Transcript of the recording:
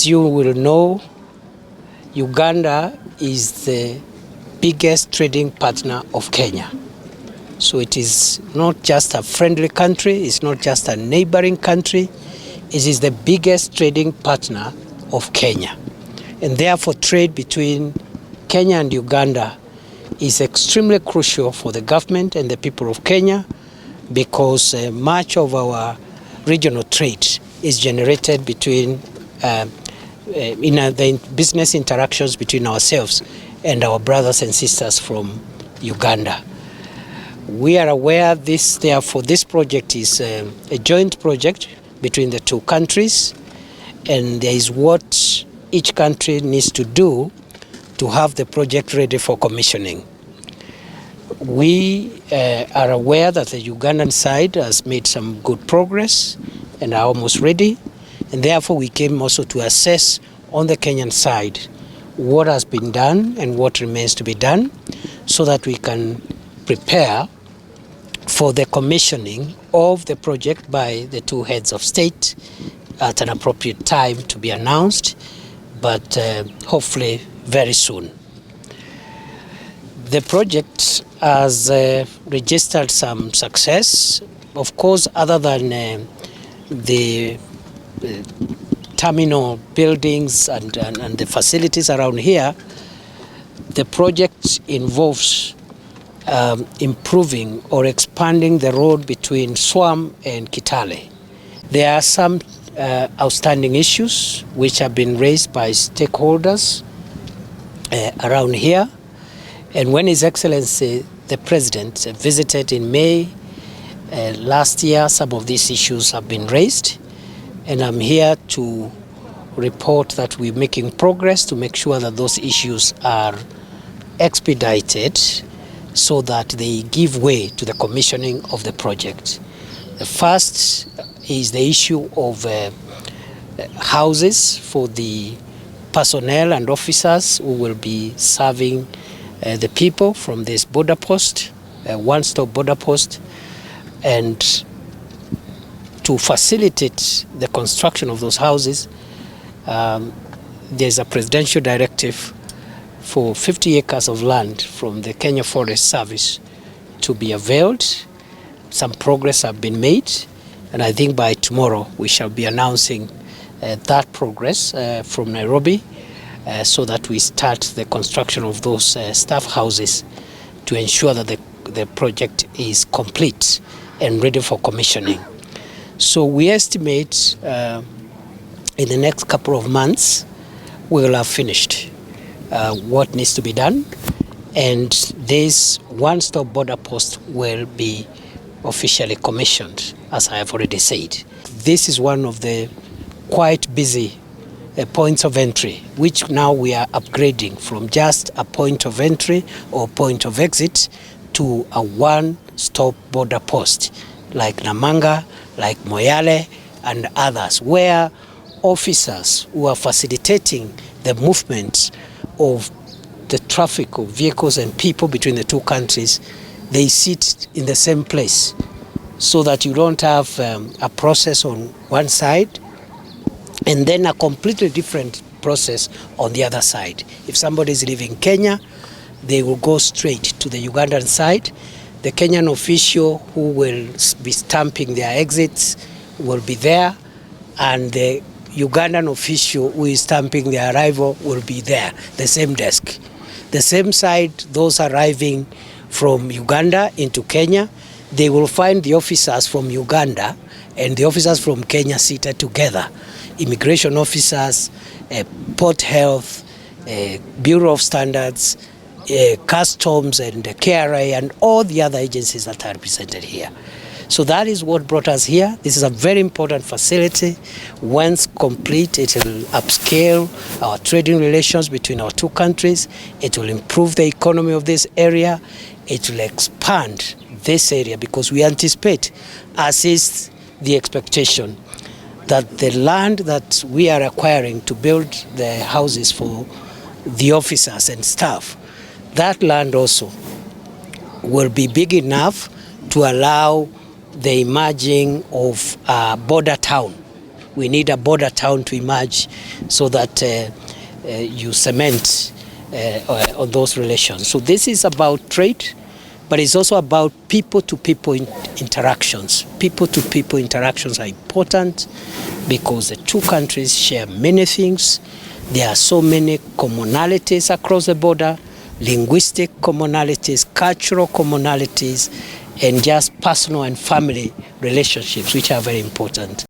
As you will know, Uganda is the biggest trading partner of Kenya. So it is not just a friendly country, it's not just a neighboring country, it is the biggest trading partner of Kenya. And therefore trade between Kenya and Uganda is extremely crucial for the government and the people of Kenya, because much of our regional trade is generated between in the business interactions between ourselves and our brothers and sisters from Uganda. We are aware therefore this project is a joint project between the two countries, and there is what each country needs to do to have the project ready for commissioning. We are aware that the Ugandan side has made some good progress and are almost ready, and therefore we came also to assess on the Kenyan side what has been done and what remains to be done, so that we can prepare for the commissioning of the project by the two heads of state at an appropriate time to be announced, but hopefully very soon. The project has registered some success. Of course, other than the terminal buildings and the facilities around here, the project involves improving or expanding the road between Suam and Kithure. There are some outstanding issues which have been raised by stakeholders around here. And when His Excellency the President visited in May last year, some of these issues have been raised. And I'm here to report that we're making progress to make sure that those issues are expedited so that they give way to the commissioning of the project. The first is the issue of houses for the personnel and officers who will be serving the people from this border post, one-stop border post, and to facilitate the construction of those houses, there's a presidential directive for 50 acres of land from the Kenya Forest Service to be availed. Some progress have been made, and I think by tomorrow we shall be announcing that progress from Nairobi, so that we start the construction of those staff houses to ensure that the project is complete and ready for commissioning. So we estimate in the next couple of months we will have finished what needs to be done, and this one-stop border post will be officially commissioned, as I have already said. This is one of the quite busy points of entry, which now we are upgrading from just a point of entry or point of exit to a one-stop border post, like Namanga, like Moyale and others, where officers who are facilitating the movement of the traffic of vehicles and people between the two countries, they sit in the same place, so that you don't have a process on one side and then a completely different process on the other side. If somebody is leaving Kenya, they will go straight to the Ugandan side. The Kenyan official who will be stamping their exits will be there, and the Ugandan official who is stamping their arrival will be there, the same desk. The same side, those arriving from Uganda into Kenya, they will find the officers from Uganda and the officers from Kenya seated together. Immigration officers, Port Health, Bureau of Standards, Customs and KRA, and all the other agencies that are represented here. So that is what brought us here. This is a very important facility. Once complete, it will upscale our trading relations between our two countries. It will improve the economy of this area. It will expand this area, because we anticipate, as is the expectation, that the land that we are acquiring to build the houses for the officers and staff, that land also will be big enough to allow the emerging of a border town we need a border town to emerge so that you cement on those relations. So this is about trade, but it's also about people-to-people interactions. People-to-people interactions are important because the two countries share many things. There are so many commonalities across the border, linguistic commonalities, cultural commonalities, and just personal and family relationships, which are very important.